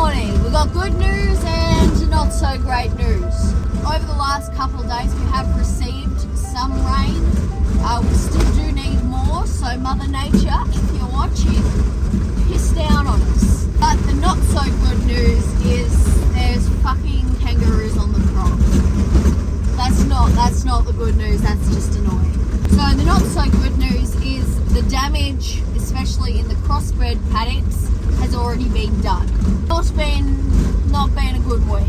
morning. We've got good news and not so great news. Over the last couple of days we have received some rain. We still do need more, so Mother Nature, if you're watching, piss down on us. But the not so good news is there's fucking kangaroos on the crop. That's not the good news, that's just annoying. So the not so good news is the damage, especially in the crossbred paddocks, has already been done. Not been a good week.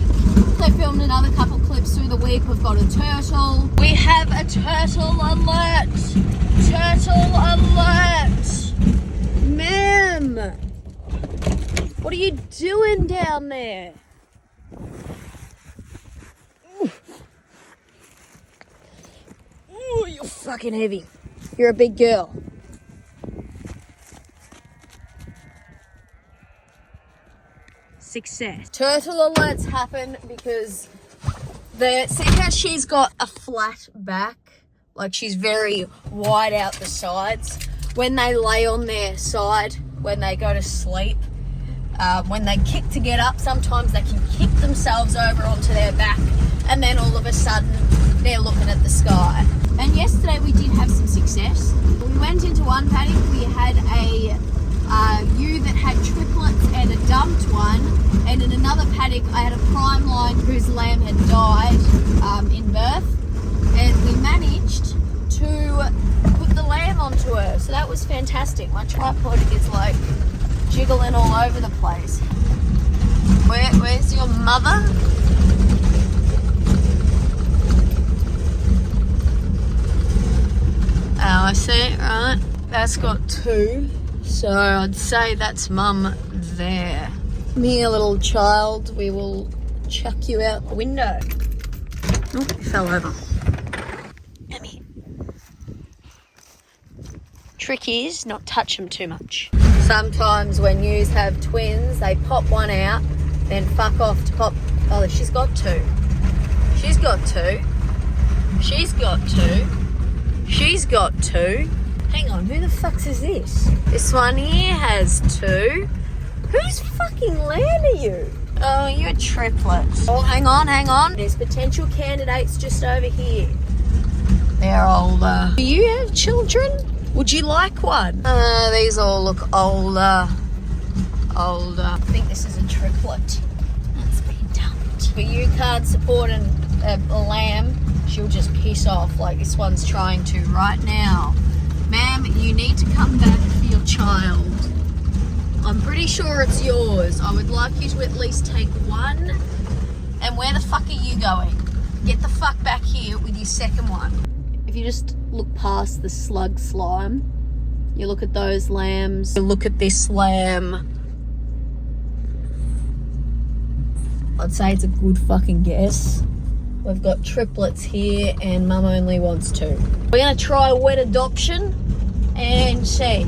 I filmed another couple clips through the week. We've got a turtle. We have a turtle alert. Turtle alert. Ma'am, what are you doing down there? Ooh, you're fucking heavy. You're a big girl. Success. Turtle alerts happen because see how she's got a flat back? Like she's very wide out the sides. When they lay on their side, when they go to sleep, when they kick to get up, sometimes they can kick themselves over onto their back and then all of a sudden they're looking at the sky. And yesterday we did have some success. We went into one paddock, we had a ewe that had triplets and a dumped one, and in another paddock I had a Primeline whose lamb had died in birth, and we managed to put the lamb onto her, so that was fantastic. My tripod is like jiggling all over the place. Where's your mother? Oh, I see it, right? That's got two. So I'd say that's mum there. Come here, little child. We will chuck you out the window. Oh, you fell over. Come here. Trick is not touch them too much. Sometimes when ewes have twins, they pop one out, then fuck off to pop. Oh, she's got two. She's got two. She's got two. She's got two. Hang on, who the fuck is this? This one here has two. Whose fucking land are you? Oh, you're a triplet. Oh, hang on. There's potential candidates just over here. They're older. Do you have children? Would you like one? These all look older. I think this is a triplet. That's been dumped. But you can't support a lamb. She'll just piss off like this one's trying to right now. Ma'am, you need to come back for your child. I'm pretty sure it's yours. I would like you to at least take one. And where the fuck are you going? Get the fuck back here with your second one. If you just look past the slug slime, you look at those lambs, you look at this lamb. I'd say it's a good fucking guess. We've got triplets here and mum only wants two. We're going to try a wet adoption and see.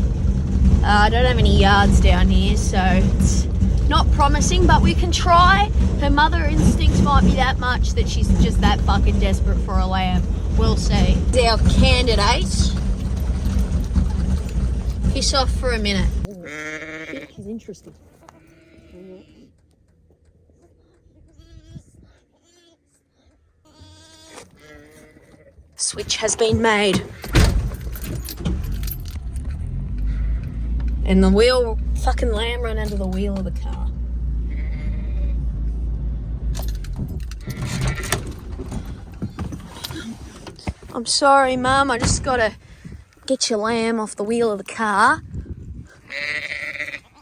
I don't have any yards down here, so it's not promising, but we can try. Her mother instinct might be that much that she's just that fucking desperate for a lamb. We'll see. Our candidate. Piss off for a minute. She's interesting. Switch has been made. And the fucking lamb ran under the wheel of the car. I'm sorry, Mum, I just gotta get your lamb off the wheel of the car.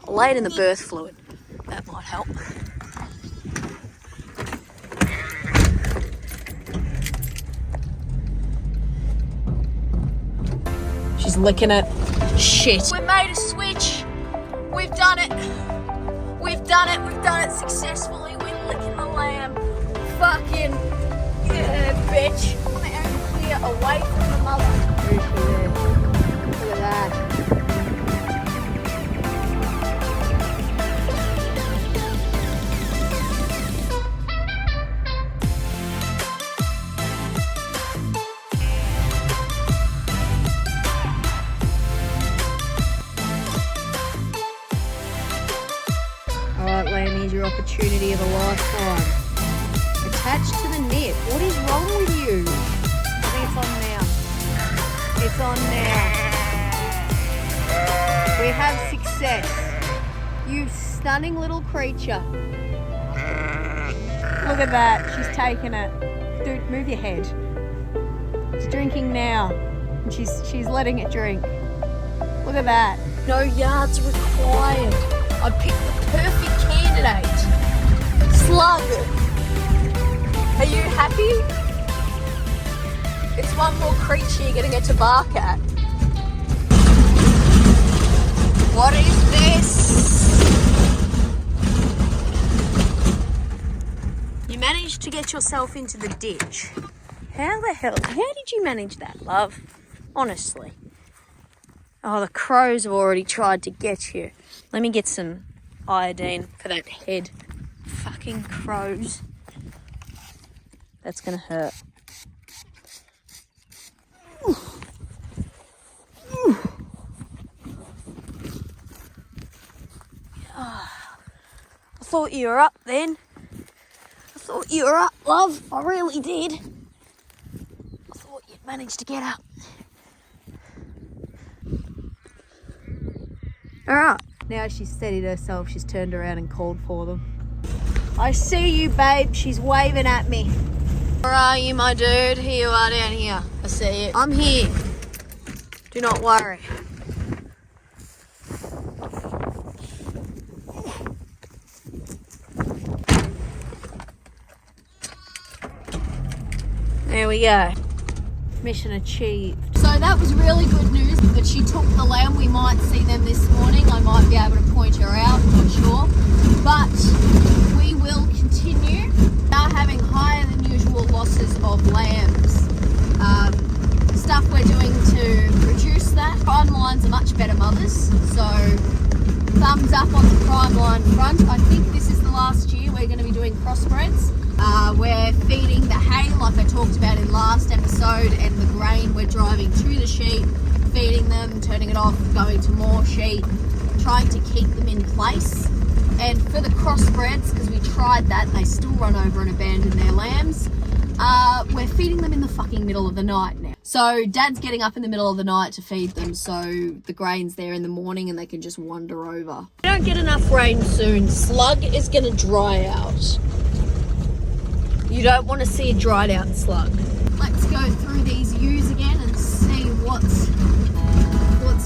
I'll lay it in the birth fluid. That might help. She's licking it. Shit. We made a switch. We've done it. We've done it successfully. We're licking the lamb. Fucking yeah, bitch. I'm gonna clear away from the mother. Look at that. career opportunity of a lifetime. Attached to the nip. What is wrong with you? I think it's on now. It's on now. We have success. You stunning little creature. Look at that. She's taken it. Dude, move your head. It's drinking now. And she's letting it drink. Look at that. No yards required. I picked the perfect candidate. Slug. Are you happy? It's one more creature you're gonna get to bark at. What is this? You managed to get yourself into the ditch. How did you manage that, love? Honestly. Oh, the crows have already tried to get you. Let me get some iodine for that head. Fucking crows. That's gonna hurt. Ooh. Ooh. Oh, I thought you were up then. I thought you were up, love. I really did. I thought you'd managed to get up. Alright, now she's steadied herself, she's turned around and called for them. I see you, babe. She's waving at me. Where are you, my dude? Here you are down here. I see you. I'm here. Do not worry. There we go. Mission achieved. So that was really good news that she took the lamb. We might see them this morning. I might be able to point her out, I'm not sure. But we will continue. Now having higher than usual losses of lambs. Stuff we're doing to reduce that. Primeline's are much better mothers. So thumbs up on the Primeline front. I think this is the last year we're going to be doing crossbreds. We're feeding the hay like I talked about in last episode, and the grain we're driving to the sheep, feeding them, turning it off, going to more sheep, trying to keep them in place. And for the crossbreds, because we tried that and they still run over and abandon their lambs, we're feeding them in the fucking middle of the night now. So Dad's getting up in the middle of the night to feed them, so the grain's there in the morning and they can just wander over. If we don't get enough rain soon, slug is going to dry out. You don't want to see a dried out slug. Let's go through these ewes again and see what's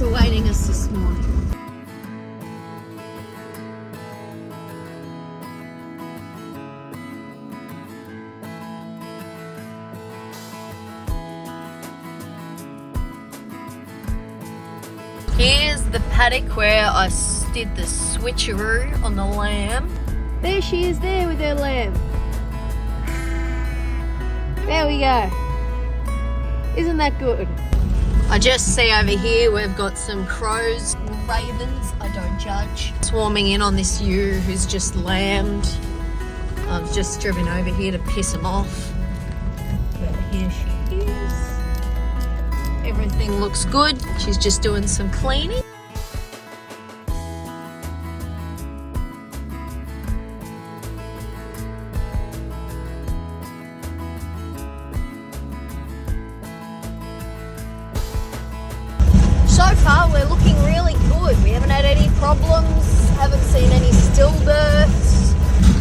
awaiting us this morning. Here's the paddock where I did the switcheroo on the lamb. There she is there with her lamb. There we go. Isn't that good? I just see over here we've got some crows, ravens, I don't judge, swarming in on this ewe who's just lambed. I've just driven over here to piss them off. But here she is. Everything looks good. She's just doing some cleaning. So far we're looking really good. We haven't had any problems, haven't seen any stillbirths.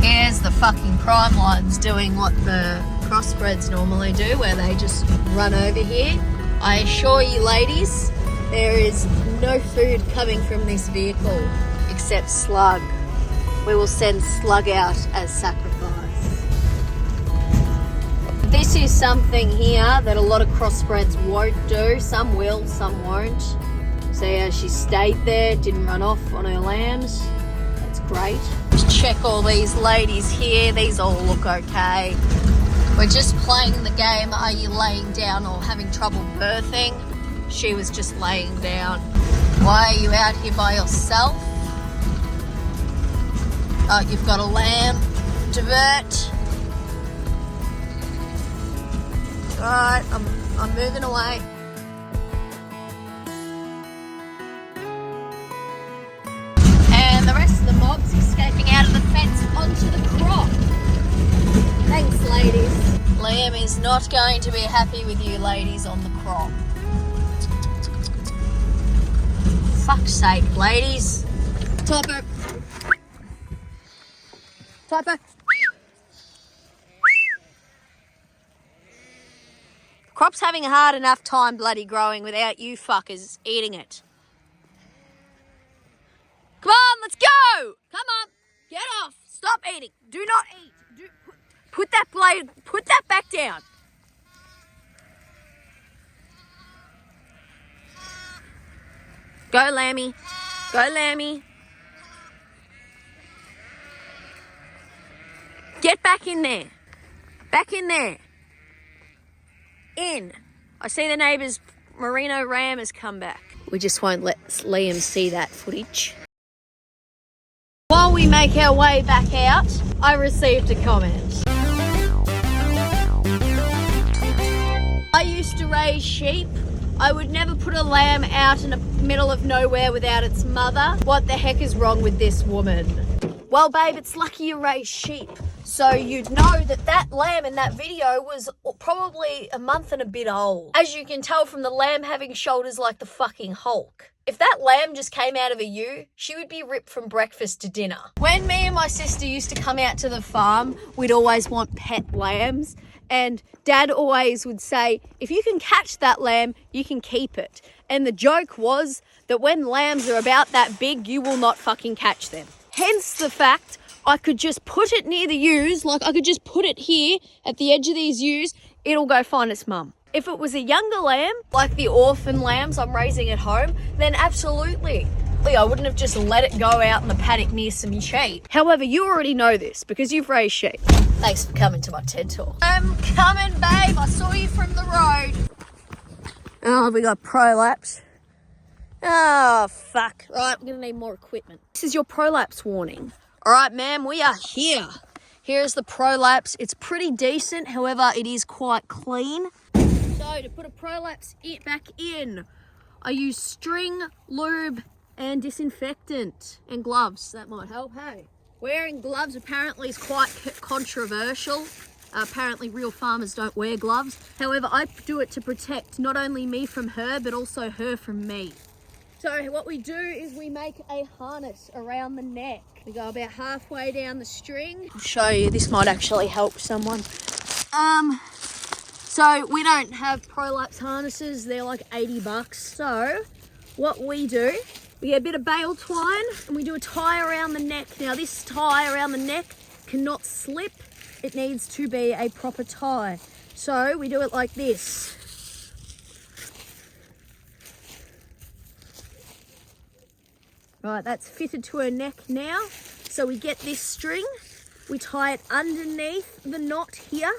Here's the fucking Primelines doing what the crossbreds normally do, where they just run over here. I assure you ladies, there is no food coming from this vehicle except slug. We will send slug out as sacrifice. This is something here that a lot of crossbreds won't do. Some will, some won't. So yeah, she stayed there, didn't run off on her lambs. That's great. Just check all these ladies here. These all look okay. We're just playing the game, are you laying down or having trouble birthing? She was just laying down. Why are you out here by yourself? Oh, you've got a lamb. Divert. Alright, I'm moving away. And the rest of the mob's escaping out of the fence onto the crop. Thanks, ladies. Liam is not going to be happy with you ladies on the crop. Fuck's sake, ladies. Typo. Typo. Crop's having a hard enough time bloody growing without you fuckers eating it. Come on, let's go! Come on, get off. Stop eating. Do not eat. Put that blade, put that back down. Go, Lammy. Go, Lammy. Get back in there. Back in there. In. I see the neighbour's Merino ram has come back. We just won't let Liam see that footage. While we make our way back out, I received a comment. I used to raise sheep. I would never put a lamb out in the middle of nowhere without its mother. What the heck is wrong with this woman? Well, babe, it's lucky you raise sheep. So you'd know that that lamb in that video was probably a month and a bit old. As you can tell from the lamb having shoulders like the fucking Hulk. If that lamb just came out of a ewe, she would be ripped from breakfast to dinner. When me and my sister used to come out to the farm, we'd always want pet lambs. And Dad always would say, if you can catch that lamb, you can keep it. And the joke was that when lambs are about that big, you will not fucking catch them. Hence the fact I could just put it near the ewes, like I could just put it here at the edge of these ewes, it'll go find its mum. If it was a younger lamb, like the orphan lambs I'm raising at home, then absolutely. I wouldn't have just let it go out in the paddock near some sheep. However, you already know this because you've raised sheep. Thanks for coming to my TED Talk. I'm coming, babe. I saw you from the road. Oh, we got prolapse. Oh, fuck. Right, we're going to need more equipment. This is your prolapse warning. All right, ma'am, we are here. Here's the prolapse. It's pretty decent. However, it is quite clean. So to put a prolapse back in, I use string, lube, and disinfectant and gloves. That might help, hey? Wearing gloves apparently is quite controversial. Apparently real farmers don't wear gloves. However, I do it to protect not only me from her, but also her from me. So what we do is we make a harness around the neck. We go about halfway down the string. I'll show you, this might actually help someone. So we don't have prolapse harnesses, they're like 80 bucks. So what we do, we get a bit of bale twine and we do a tie around the neck. Now this tie around the neck cannot slip. It needs to be a proper tie. So we do it like this. Right, that's fitted to her neck now. So we get this string, we tie it underneath the knot here,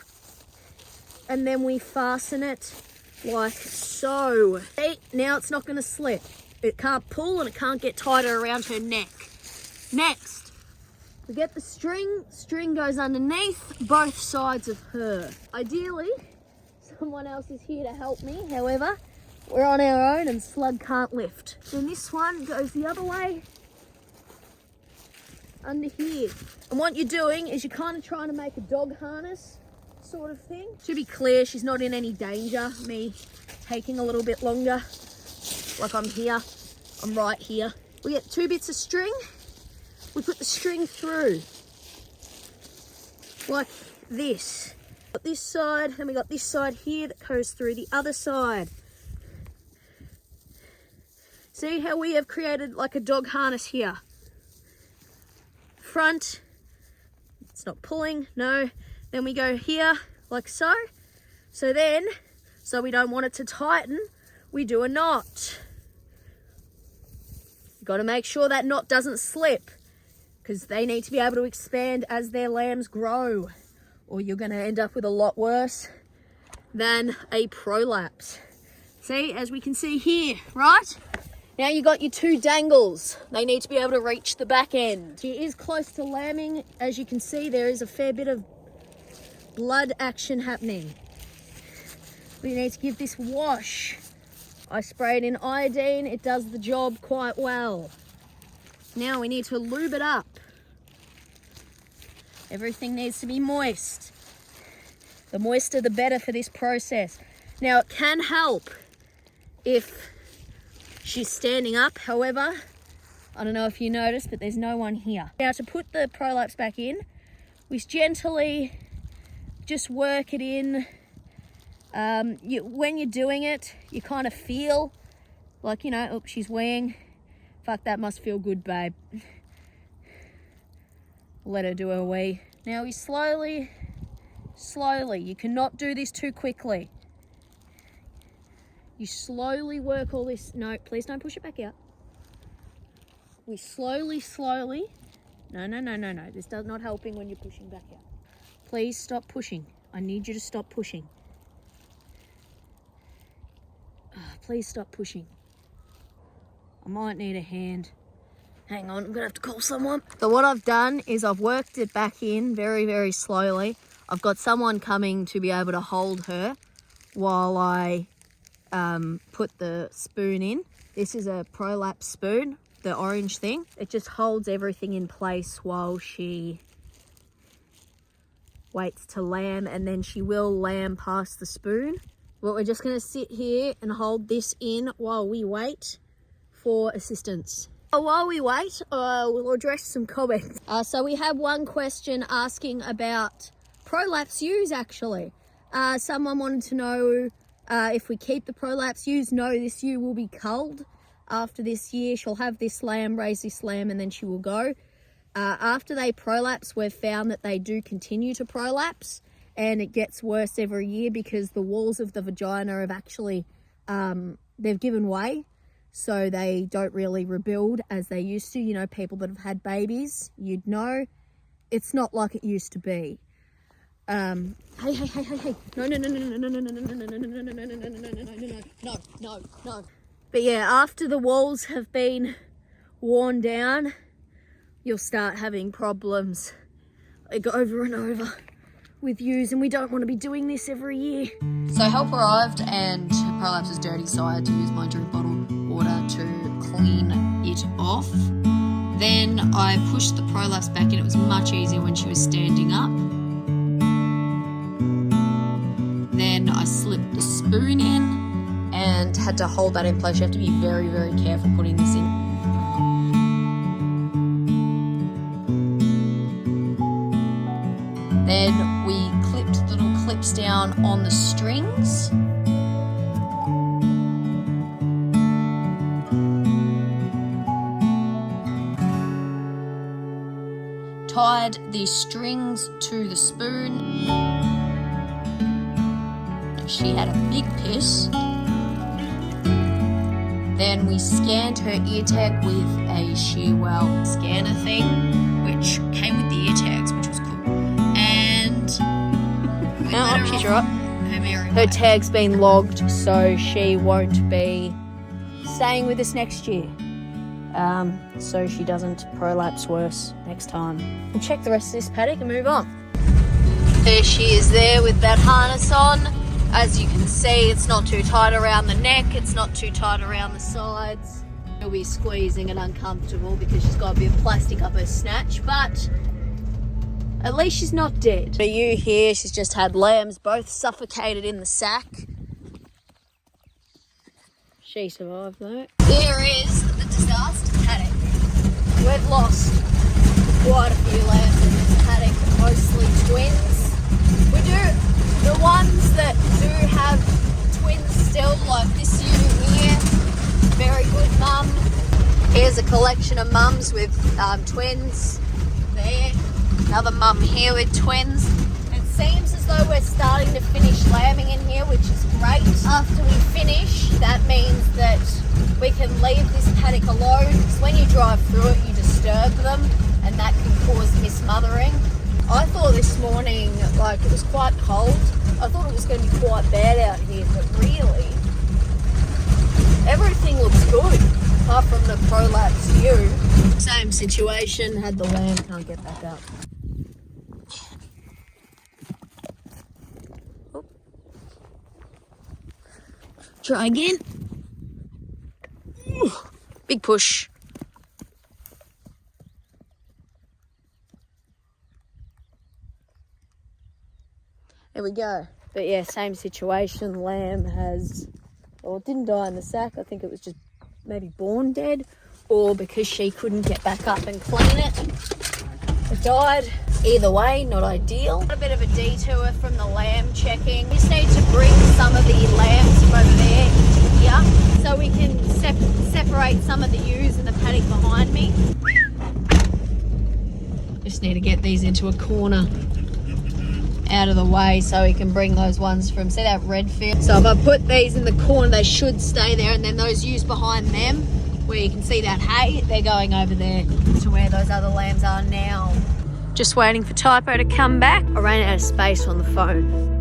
and then we fasten it like so. See, now it's not going to slip. It can't pull and it can't get tighter around her neck. Next, we get the string goes underneath both sides of her. Ideally, someone else is here to help me. However, we're on our own and Slug can't lift. Then this one goes the other way, under here. And what you're doing is you're kind of trying to make a dog harness sort of thing. To be clear, she's not in any danger. Me taking a little bit longer. Like I'm here, I'm right here. We get 2 bits of string. We put the string through like this. Got this side, and we got this side here that goes through the other side. See how we have created like a dog harness here. Front, it's not pulling, no. Then we go here like so. So then, so we don't want it to tighten, we do a knot. You've got to make sure that knot doesn't slip because they need to be able to expand as their lambs grow, or you're going to end up with a lot worse than a prolapse. See, as we can see here, right? Now you got your 2 dangles. They need to be able to reach the back end. She is close to lambing. As you can see, there is a fair bit of blood action happening. We need to give this wash. I sprayed in iodine. It does the job quite well. Now we need to lube it up. Everything needs to be moist. The moister, the better for this process. Now, it can help if she's standing up. However, I don't know if you noticed, but there's no one here. Now, to put the prolapse back in, we gently just work it in. When you're doing it, you kind of feel like, you know, oh, she's weeing. Fuck, that must feel good, babe. Let her do her wee. Now we slowly, you cannot do this too quickly. You slowly work all this. No, please don't push it back out. We slowly. No. This does not helping when you're pushing back out. Please stop pushing. I need you to stop pushing. Please stop pushing. I might need a hand. Hang on, I'm gonna have to call someone. So what I've done is I've worked it back in very, very slowly. I've got someone coming to be able to hold her while I put the spoon in. This is a prolapse spoon, the orange thing. It just holds everything in place while she waits to lamb, and then she will lamb past the spoon. But we're just gonna sit here and hold this in while we wait for assistance. While we wait, we'll address some comments. So we have one question asking about prolapse ewes, actually. Someone wanted to know if we keep the prolapse ewes. No, this ewe will be culled after this year. She'll have this lamb, raise this lamb, and then she will go. After they prolapse, we've found that they do continue to prolapse, and it gets worse every year because the walls of the vagina have actually, they've given way. So they don't really rebuild as they used to. You know, people that have had babies, you'd know. It's not like it used to be. Hey. No. But yeah, after the walls have been worn down, you'll start having problems like over and over with ewes, and we don't want to be doing this every year. So help arrived and her prolapse is dirty, so I had to use my drink bottle water to clean it off. Then I pushed the prolapse back in. It was much easier when she was standing up. Then I slipped the spoon in and had to hold that in place. You have to be very, very careful putting this in. Then we clipped little clips down on the strings. Tied the strings to the spoon. She had a big piss. Then we scanned her ear tag with a shearwell scanner thing, which came with the ear tags, which was cool. And she's right. Her tag's been logged, so she won't be staying with us next year. So she doesn't prolapse worse next time. We'll check the rest of this paddock and move on. There she is there with that harness on. As you can see, it's not too tight around the neck, it's not too tight around the sides. She'll be squeezing and uncomfortable because she's got a bit of plastic up her snatch, but at least she's not dead. For you here, she's just had lambs both suffocated in the sack. She survived though. There is the disaster paddock. We've lost quite a few lambs in this paddock, mostly twins. We do, the ones that do have twins still, like this ewe here, very good mum. Here's a collection of mums with twins. There, another mum here with twins. It seems as though we're starting to finish lambing in here, which is great. After we finish, that means that we can leave this paddock alone, because when you drive through it, you disturb them, and that can cause mismothering. I thought this morning, like, it was quite cold. I thought it was going to be quite bad out here, but really, everything looks good, apart from the prolapse ewe. Same situation, had the lamb, can't get back up. Oh. Try again. Big push. There we go. But yeah, same situation. The lamb has, well, it didn't die in the sack. I think it was just maybe born dead, or because she couldn't get back up and clean it, it died. Either way, not ideal. A bit of a detour from the lamb checking. Just need to bring some of the lambs from over there here so we can separate some of the ewes in the paddock behind me. Just need to get these into a corner out of the way so we can bring those ones from, see that red field? So if I put these in the corner, they should stay there, and then those ewes behind them, where you can see that hay, they're going over there to where those other lambs are now. Just waiting for Typo to come back. I ran out of space on the phone.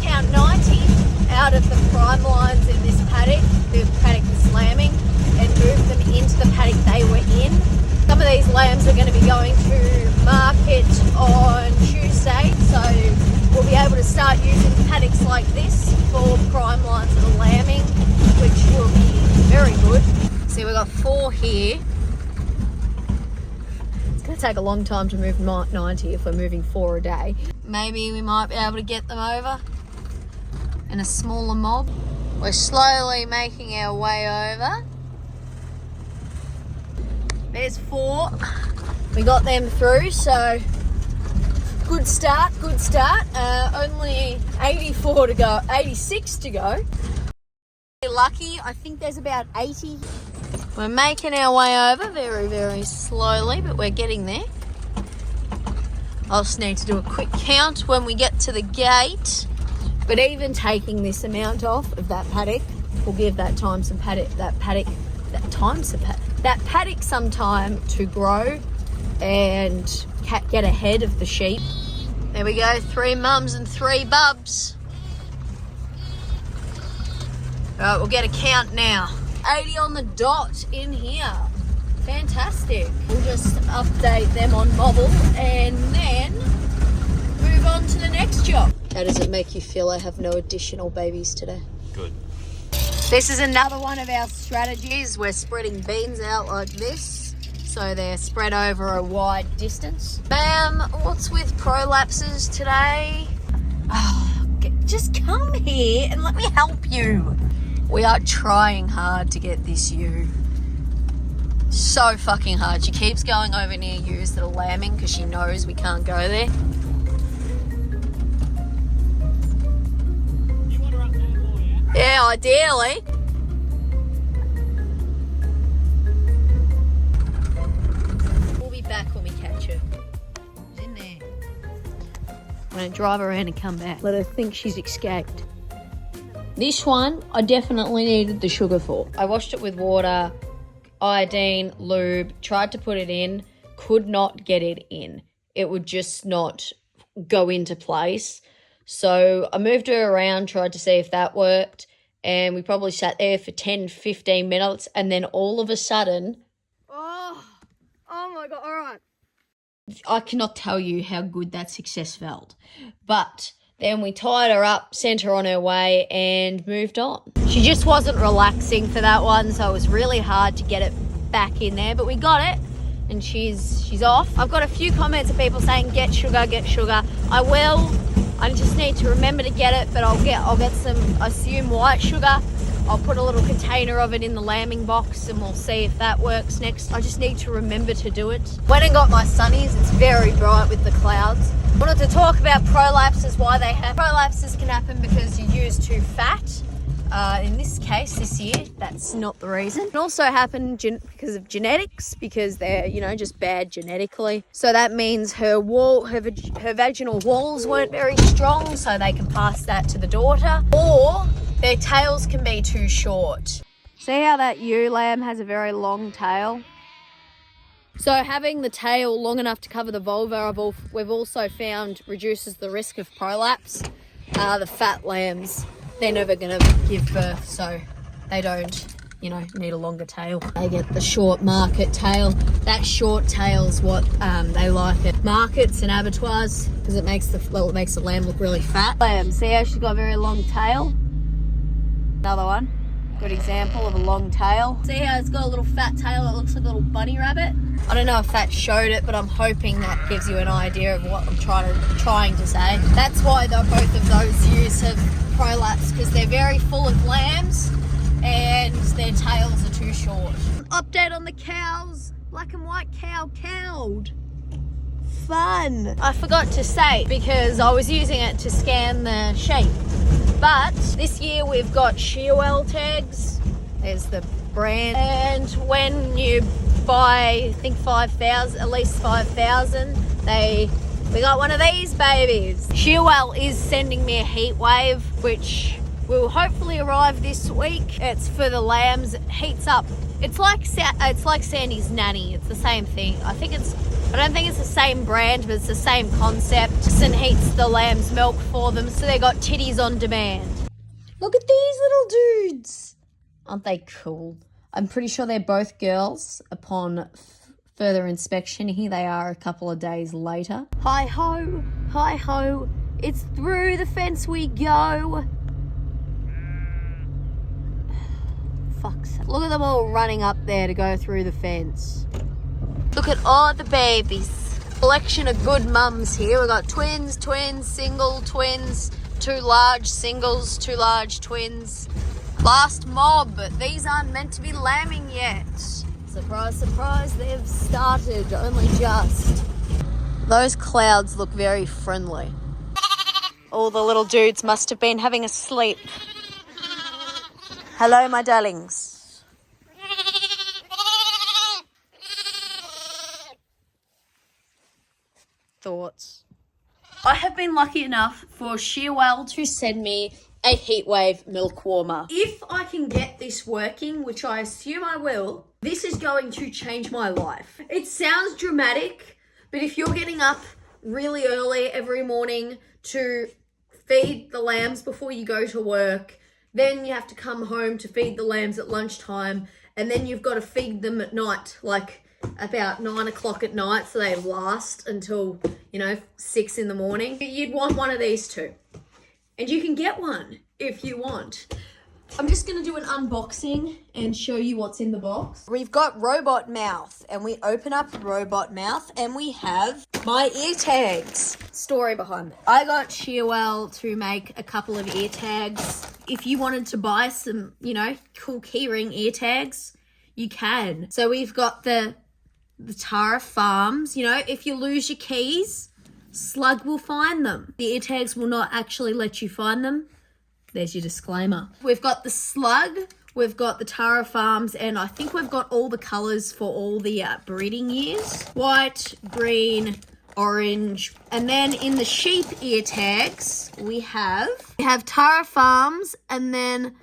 Count 90 out of the prime lines in this paddock, the paddock is lambing, and move them into the paddock they were in. Some of these lambs are going to be going to market on Tuesday, so we'll be able to start using paddocks like this for prime lines of the lambing, which will be very good. See, we've got 4 here. It's going to take a long time to move 90 if we're moving 4 a day. Maybe we might be able to get them over in a smaller mob. We're slowly making our way over. There's 4. We got them through, so good start, good start. Only 84 to go, 86 to go. Lucky, I think there's about 80. We're making our way over very, very slowly, but we're getting there. I'll just need to do a quick count when we get to the gate. But even taking this amount off of that paddock will give that paddock some time to grow and get ahead of the sheep. There we go, 3 mums and 3 bubs. All right, we'll get a count now. 80 on the dot in here. Fantastic. We'll just update them on Mobile and then move on to the next job. How does it make you feel I have no additional babies today? Good. This is another one of our strategies. We're spreading beans out like this, so they're spread over a wide distance. Ma'am, what's with prolapses today? Oh, just come here and let me help you. We are trying hard to get this ewe. So fucking hard. She keeps going over near ewes that are lambing because she knows we can't go there. You want her up there more, yeah? Yeah, ideally. We'll be back when we catch her. I'm going to drive around and come back. Let her think she's escaped. This one, I definitely needed the sugar for. I washed it with water, iodine, lube, tried to put it in, could not get it in. It would just not go into place. So I moved her around, tried to see if that worked, and we probably sat there for 10, 15 minutes, and then all of a sudden... Oh my God, all right. I cannot tell you how good that success felt. But then we tied her up, sent her on her way, and moved on. She just wasn't relaxing for that one, so it was really hard to get it back in there, but we got it. And she's off. I've got a few comments of people saying get sugar, get sugar. I will. I just need to remember to get it, but I'll get some, I assume, white sugar. I'll put a little container of it in the lambing box and we'll see if that works next. I just need to remember to do it. Went and got my sunnies. It's very bright with the clouds. Wanted to talk about prolapses, why they happen. Prolapses can happen because you use too fat. In this case, this year, that's not the reason. It also happened because of genetics, because they're, just bad genetically. So that means her vaginal walls weren't very strong, so they can pass that to the daughter. Or their tails can be too short. See how that ewe lamb has a very long tail? So having the tail long enough to cover the vulva, we've also found reduces the risk of prolapse. The fat lambs, they're never going to give birth, so they don't, need a longer tail. They get the short market tail. That short tail's what they like at markets and abattoirs because it makes the lamb look really fat. Lamb, see how she's got a very long tail? Another one. Good example of a long tail. See how it's got a little fat tail that looks like a little bunny rabbit? I don't know if that showed it, but I'm hoping that gives you an idea of what I'm trying to say. That's why both of those ewes have prolapse, because they're very full of lambs and their tails are too short. Update on the cows. Black and white cow cowed. Fun. I forgot to say because I was using it to scan the sheep. But this year we've got Shearwell tags. There's the brand. And when you buy, I think 5,000, at least 5,000, we got one of these babies. Shearwell is sending me a heat wave, which will hopefully arrive this week. It's for the lambs. It heats up. It's like Sandy's nanny. It's the same thing. I don't think it's the same brand, but it's the same concept. And heats the lamb's milk for them, so they got titties on demand. Look at these little dudes. Aren't they cool? I'm pretty sure they're both girls. Upon further inspection, here they are a couple of days later. Hi ho, it's through the fence we go. Fuck's sake. Look at them all running up there to go through the fence. Look at all the babies. Collection of good mums here. We've got twins, single twins, 2 large singles, 2 large twins. Last mob, but these aren't meant to be lambing yet. Surprise, surprise, they've started, only just. Those clouds look very friendly. All the little dudes must have been having a sleep. Hello, my darlings. Thoughts? I have been lucky enough for Shearwell to send me a heatwave milk warmer. If I can get this working, which I assume I will, this is going to change my life. It sounds dramatic, but if you're getting up really early every morning to feed the lambs before you go to work, then you have to come home to feed the lambs at lunchtime, and then you've got to feed them at night, like about 9 o'clock at night, so they last until, 6 in the morning. You'd want one of these two. And you can get one if you want. I'm just going to do an unboxing and show you what's in the box. We've got robot mouth, and we open up robot mouth and we have my ear tags. Story behind it. I got Shearwell to make a couple of ear tags. If you wanted to buy some, cool keyring ear tags, you can. So we've got the Tara Farms. If you lose your keys, Slug will find them. The ear tags will not actually let you find them. There's your disclaimer. We've got the Slug, we've got the Tara Farms, and I think we've got all the colours for all the breeding years. White, green, orange. And then in the sheep ear tags, we have Tara Farms, and then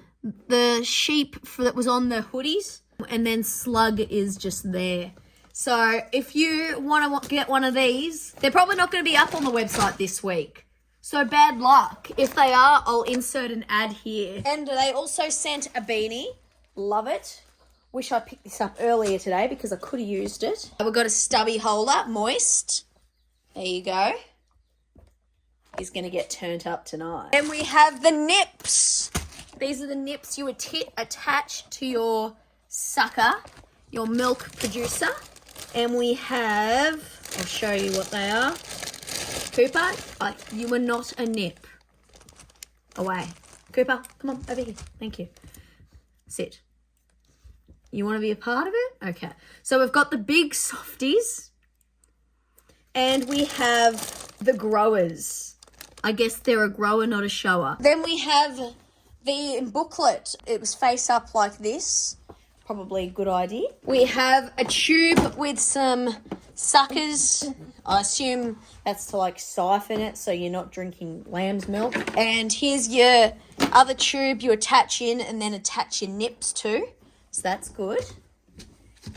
the sheep that was on the hoodies, and then Slug is just there. So if you want to get one of these, they're probably not going to be up on the website this week. So bad luck. If they are, I'll insert an ad here. And they also sent a beanie. Love it. Wish I picked this up earlier today because I could have used it. We've got a stubby holder, moist. There you go. He's going to get turned up tonight. Then we have the nips. These are the nips you attach to your sucker, your milk producer. And we have, I'll show you what they are. Cooper, you are not a nip. Away. Cooper, come on, over here. Thank you. Sit. You want to be a part of it? Okay. So we've got the big softies. And we have the growers. I guess they're a grower, not a shower. Then we have the booklet. It was face up like this. Probably a good idea. We have a tube with some suckers. I assume that's to like siphon it so you're not drinking lamb's milk. And here's your other tube you attach in and then attach your nips to. So that's good.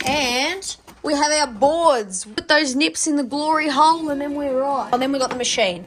And we have our boards. Put those nips in the glory hole and then we're right. And then we got the machine.